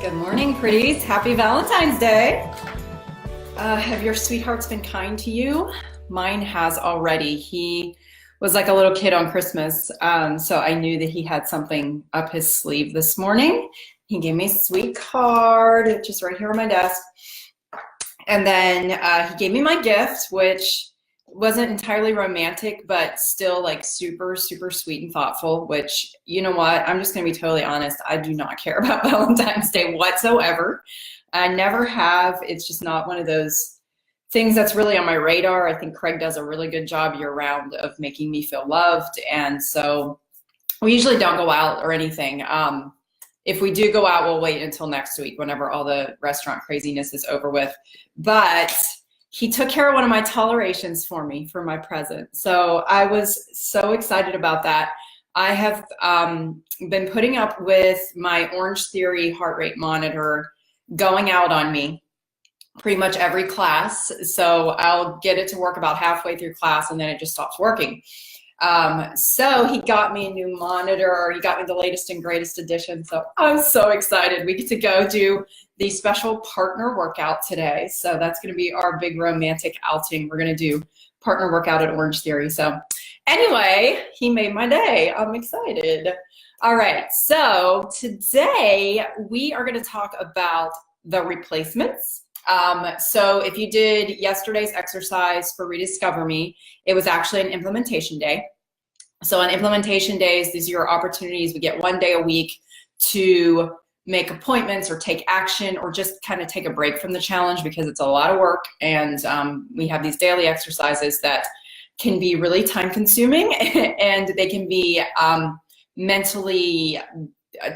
Good morning, pretties. Happy Valentine's Day. Have your sweethearts been kind to you? Mine has already. He was like a little kid on Christmas, so I knew that he had something up his sleeve this morning. He gave me a sweet card, it's just right here on my desk. And then he gave me my gift, which wasn't entirely romantic, but still like super, super sweet and thoughtful, which, you know what, I'm just gonna be totally honest, I do not care about Valentine's Day whatsoever. I never have. It's just not one of those things that's really on my radar. I think Craig does a really good job year round of making me feel loved. And so we usually don't go out or anything. If we do go out, we'll wait until next week whenever all the restaurant craziness is over with. But he took care of one of my tolerations for me for my present. So I was so excited about that. I have been putting up with my Orange Theory heart rate monitor going out on me pretty much every class. So I'll get it to work about halfway through class and then it just stops working. So he got me a new monitor. He got me the latest and greatest edition. So I'm so excited. We get to go do the special partner workout today. So that's going to be our big romantic outing. We're going to do partner workout at Orange Theory. So anyway, he made my day. I'm excited. All right. So today we are going to talk about the replacements. So if you did yesterday's exercise for Rediscover Me, it was actually an implementation day. So on implementation days, these are your opportunities. We get one day a week to make appointments or take action or just kind of take a break from the challenge because it's a lot of work. And we have these daily exercises that can be really time consuming and they can be mentally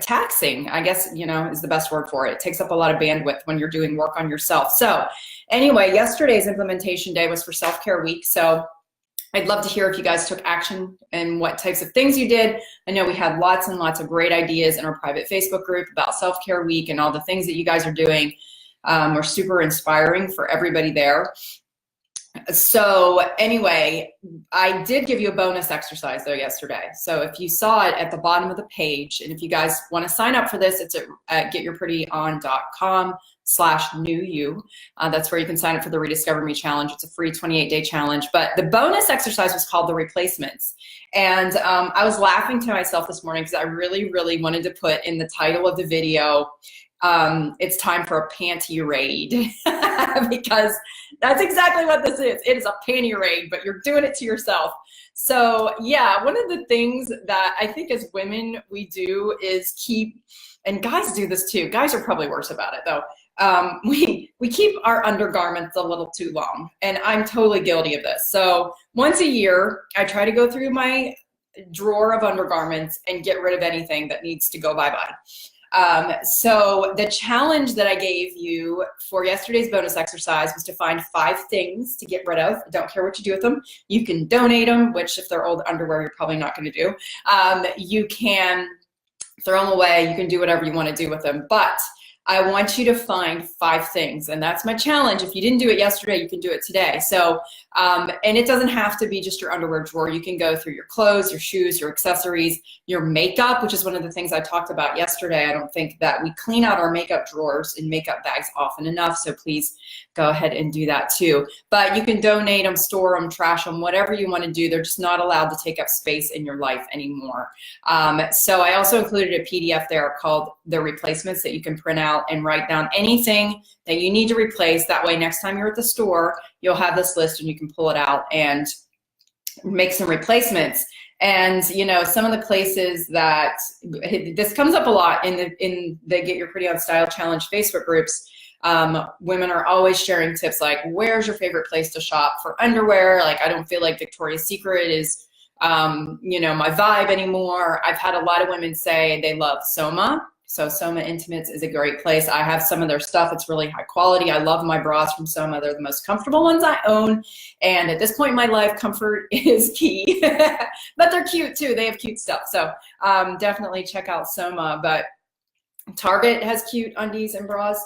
taxing, I guess, you know, is the best word for it. It takes up a lot of bandwidth when you're doing work on yourself. So anyway, yesterday's implementation day was for self-care week. So I'd love to hear if you guys took action and what types of things you did. I know we had lots and lots of great ideas in our private Facebook group about self-care week and all the things that you guys are doing are super inspiring for everybody there. So anyway, I did give you a bonus exercise though yesterday. So if you saw it at the bottom of the page, and if you guys want to sign up for this, it's at getyourprettyon.com/newyou. That's where you can sign up for the Rediscover Me challenge. It's a free 28-day challenge. But the bonus exercise was called the replacements. And I was laughing to myself this morning because I really, really wanted to put in the title of the video, it's time for a panty raid because that's exactly what this is. It is a panty raid, but you're doing it to yourself. So yeah, one of the things that I think as women we do is keep, and guys do this too, guys are probably worse about it though, we keep our undergarments a little too long, and I'm totally guilty of this. So once a year, I try to go through my drawer of undergarments and get rid of anything that needs to go bye-bye. So the challenge that I gave you for yesterday's bonus exercise was to find 5 things to get rid of. I don't care what you do with them. You can donate them, which if they're old underwear, you're probably not going to do. You can throw them away. You can do whatever you want to do with them. But I want you to find 5 things, and that's my challenge. If you didn't do it yesterday, you can do it today. So, and it doesn't have to be just your underwear drawer. You can go through your clothes, your shoes, your accessories, your makeup, which is one of the things I talked about yesterday. I don't think that we clean out our makeup drawers and makeup bags often enough, so please go ahead and do that too. But you can donate them, store them, trash them, whatever you want to do. They're just not allowed to take up space in your life anymore. So I also included a PDF there called The Replacements that you can print out and write down anything that you need to replace. That way next time you're at the store, you'll have this list and you can pull it out and make some replacements. And you know, some of the places that this comes up a lot in the Get Your Pretty On Style Challenge Facebook groups, women are always sharing tips like, where's your favorite place to shop for underwear? Like, I don't feel like Victoria's Secret is you know, my vibe anymore. I've had a lot of women say they love Soma. So Soma Intimates is a great place. I have some of their stuff. It's really high quality. I love my bras from Soma. They're the most comfortable ones I own. And at this point in my life, comfort is key. But they're cute too. They have cute stuff. So definitely check out Soma. But Target has cute undies and bras.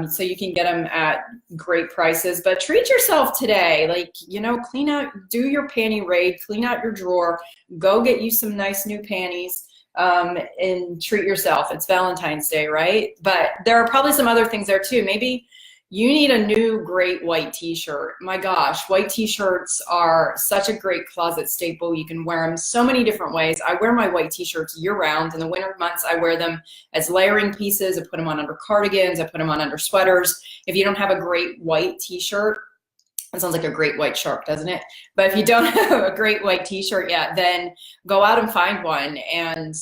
So you can get them at great prices, but treat yourself today. Like, you know, clean out, do your panty raid, clean out your drawer, go get you some nice new panties. and treat yourself. It's Valentine's Day, right? But there are probably some other things there too. Maybe you need a new great white t-shirt. My gosh, white t-shirts are such a great closet staple. You can wear them so many different ways. I wear my white t-shirts year round. In the winter months, I wear them as layering pieces. I put them on under cardigans. I put them on under sweaters. If you don't have a great white t-shirt, it sounds like a great white shark, doesn't it? But if you don't have a great white t-shirt yet, then go out and find one and,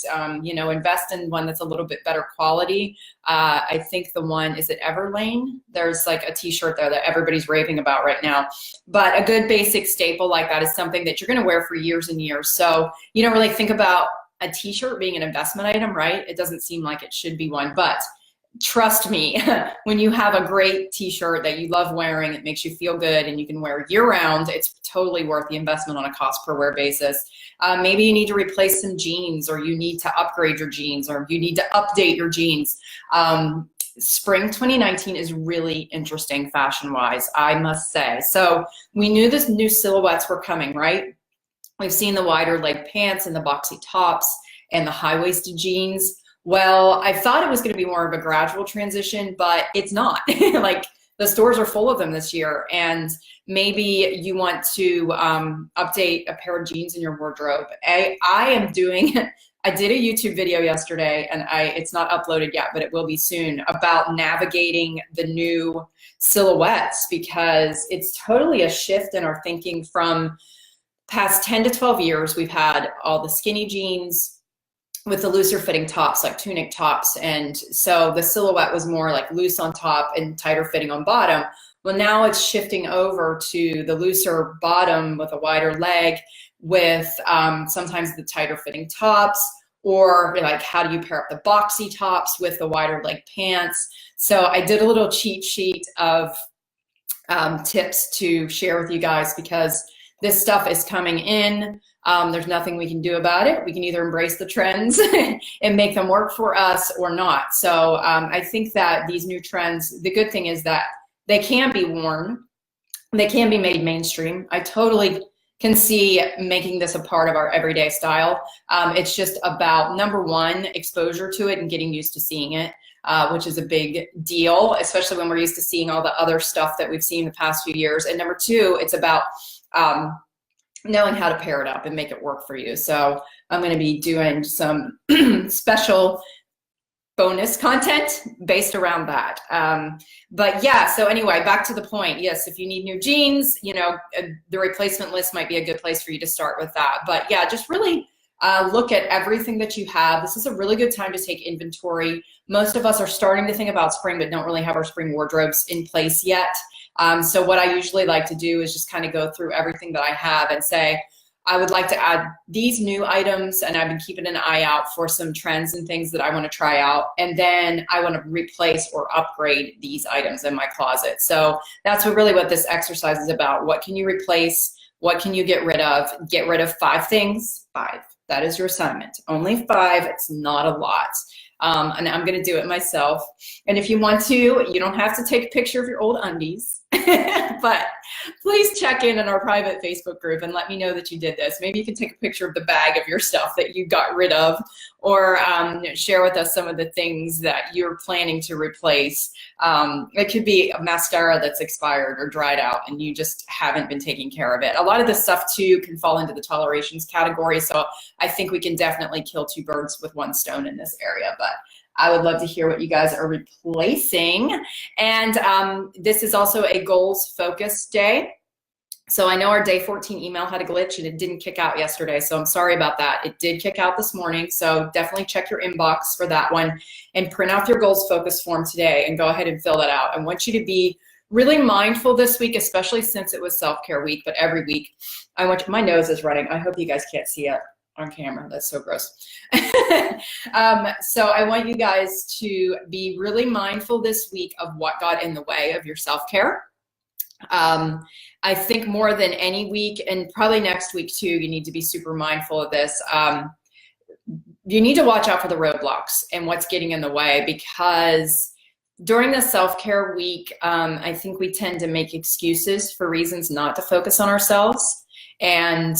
you know, invest in one that's a little bit better quality. I think the one, is it Everlane? There's like a t-shirt there that everybody's raving about right now. But a good basic staple like that is something that you're going to wear for years and years. So you don't really think about a t-shirt being an investment item, right? It doesn't seem like it should be one, but trust me, when you have a great t-shirt that you love wearing, it makes you feel good and you can wear year round, it's totally worth the investment on a cost per wear basis. Maybe you need to replace some jeans, or you need to upgrade your jeans, or you need to update your jeans. Spring 2019 is really interesting fashion-wise, I must say. So we knew this new silhouettes were coming, right? We've seen the wider leg pants and the boxy tops and the high-waisted jeans. Well, I thought it was going to be more of a gradual transition, but it's not. Like, the stores are full of them this year, and maybe you want to update a pair of jeans in your wardrobe. I did a YouTube video yesterday, and it's not uploaded yet, but it will be soon, about navigating the new silhouettes, because it's totally a shift in our thinking from past 10 to 12 years. We've had all the skinny jeans with the looser fitting tops, like tunic tops. And so the silhouette was more like loose on top and tighter fitting on bottom. Well, now it's shifting over to the looser bottom with a wider leg with sometimes the tighter fitting tops, or like how do you pair up the boxy tops with the wider leg pants. So I did a little cheat sheet of tips to share with you guys, because this stuff is coming in. There's nothing we can do about it. We can either embrace the trends and make them work for us or not. So I think that these new trends, the good thing is that they can be worn. They can be made mainstream. I totally can see making this a part of our everyday style. It's just about, number one, exposure to it and getting used to seeing it, which is a big deal, especially when we're used to seeing all the other stuff that we've seen the past few years. And number two, it's about knowing how to pair it up and make it work for you. So I'm going to be doing some special bonus content based around that. But yeah, so anyway, back to the point. Yes, if you need new jeans, you know, the replacement list might be a good place for you to start with that. But yeah, just really look at everything that you have. This is a really good time to take inventory. Most of us are starting to think about spring, but don't really have our spring wardrobes in place yet. So what I usually like to do is just kind of go through everything that I have and say, I would like to add these new items, and I've been keeping an eye out for some trends and things that I want to try out. And then I want to replace or upgrade these items in my closet. So that's what this exercise is about. What can you replace? What can you get rid of? Get rid of 5 things. 5. That is your assignment. Only 5. It's not a lot. And I'm going to do it myself. And if you want to, you don't have to take a picture of your old undies. But please check in our private Facebook group and let me know that you did this. Maybe you can take a picture of the bag of your stuff that you got rid of, or share with us some of the things that you're planning to replace. It could be a mascara that's expired or dried out and you just haven't been taking care of it. A lot of this stuff too can fall into the tolerations category. So I think we can definitely kill 2 birds with 1 stone in this area. But I would love to hear what you guys are replacing. And this is also a goals focused day. So I know our day 14 email had a glitch and it didn't kick out yesterday. So I'm sorry about that. It did kick out this morning. So definitely check your inbox for that one and print out your goals focus form today and go ahead and fill that out. I want you to be really mindful this week, especially since it was self-care week, but every week. My nose is running. I hope you guys can't see it on camera. That's so gross. So I want you guys to be really mindful this week of what got in the way of your self-care. I think more than any week, and probably next week too, you need to be super mindful of this. You need to watch out for the roadblocks and what's getting in the way, because during the self-care week, I think we tend to make excuses for reasons not to focus on ourselves. And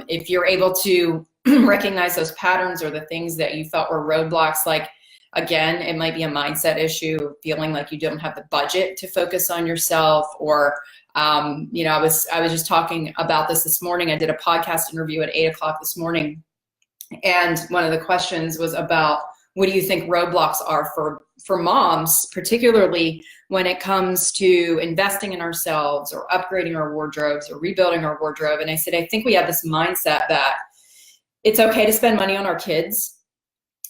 if you're able to recognize those patterns or the things that you felt were roadblocks. Like, again, it might be a mindset issue, feeling like you don't have the budget to focus on yourself, or you know, I was just talking about this morning. I did a podcast interview at 8 o'clock this morning, and one of the questions was about, what do you think roadblocks are for moms, particularly when it comes to investing in ourselves or upgrading our wardrobes or rebuilding our wardrobe? And I said, I think we have this mindset that it's okay to spend money on our kids,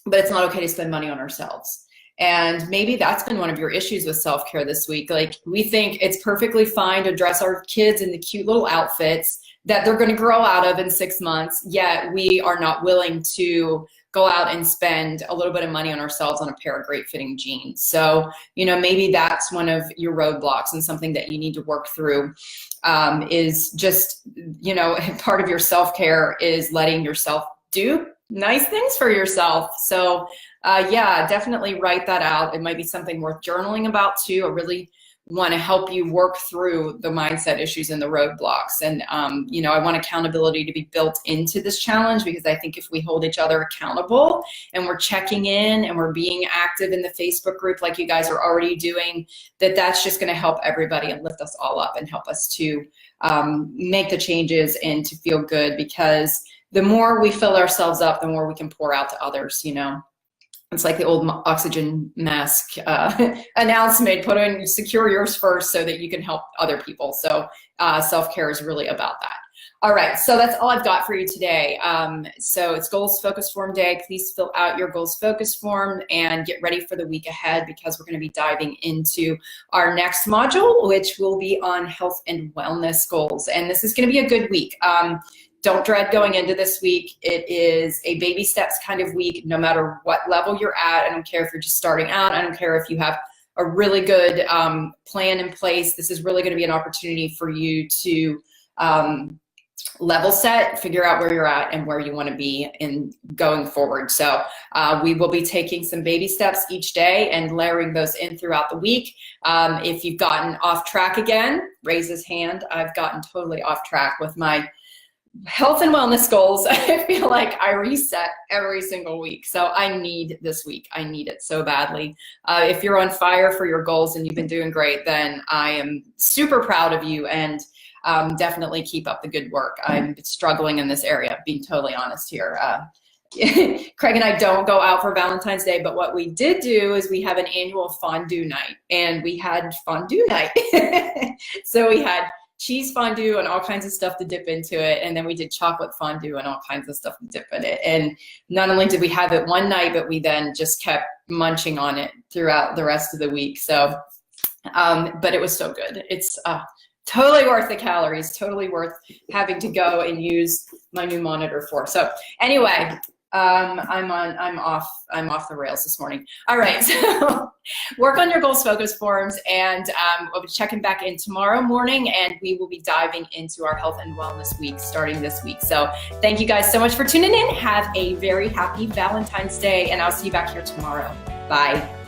but it's not okay to spend money on ourselves. And maybe that's been one of your issues with self-care this week. Like, we think it's perfectly fine to dress our kids in the cute little outfits that they're going to grow out of in 6 months, yet we are not willing to go out and spend a little bit of money on ourselves on a pair of great fitting jeans. So, you know, maybe that's one of your roadblocks, and something that you need to work through is just, you know, part of your self-care is letting yourself do nice things for yourself. So yeah, definitely write that out. It might be something worth journaling about too. I really want to help you work through the mindset issues and the roadblocks. And, you know, I want accountability to be built into this challenge, because I think if we hold each other accountable and we're checking in and we're being active in the Facebook group like you guys are already doing, that's just going to help everybody and lift us all up and help us to make the changes and to feel good, because the more we fill ourselves up, the more we can pour out to others, you know. It's like the old oxygen mask announcement, put in, secure yours first so that you can help other people. So self-care is really about that. All right, so that's all I've got for you today. So it's Goals Focus Form Day. Please fill out your Goals Focus Form and get ready for the week ahead, because we're going to be diving into our next module, which will be on health and wellness goals. And this is going to be a good week. Don't dread going into this week. It is a baby steps kind of week, no matter what level you're at. I don't care if you're just starting out. I don't care if you have a really good plan in place. This is really going to be an opportunity for you to level set, figure out where you're at and where you want to be in going forward. So we will be taking some baby steps each day and layering those in throughout the week. If you've gotten off track again, raise his hand. I've gotten totally off track with my health and wellness goals. I feel like I reset every single week. So I need this week. I need it so badly. If you're on fire for your goals and you've been doing great, then I am super proud of you, and definitely keep up the good work. I'm struggling in this area, being totally honest here. Craig and I don't go out for Valentine's Day, but what we did do is we have an annual fondue night, and we had fondue night. So we had cheese fondue and all kinds of stuff to dip into it. And then we did chocolate fondue and all kinds of stuff to dip in it. And not only did we have it one night, but we then just kept munching on it throughout the rest of the week. So, but it was so good. It's totally worth the calories, totally worth having to go and use my new monitor for. So anyway, I'm off the rails this morning. All right, so work on your goals focus forms, and we'll be checking back in tomorrow morning, and we will be diving into our health and wellness week starting this week. So thank you guys so much for tuning in. Have a very happy Valentine's Day, and I'll see you back here tomorrow. Bye.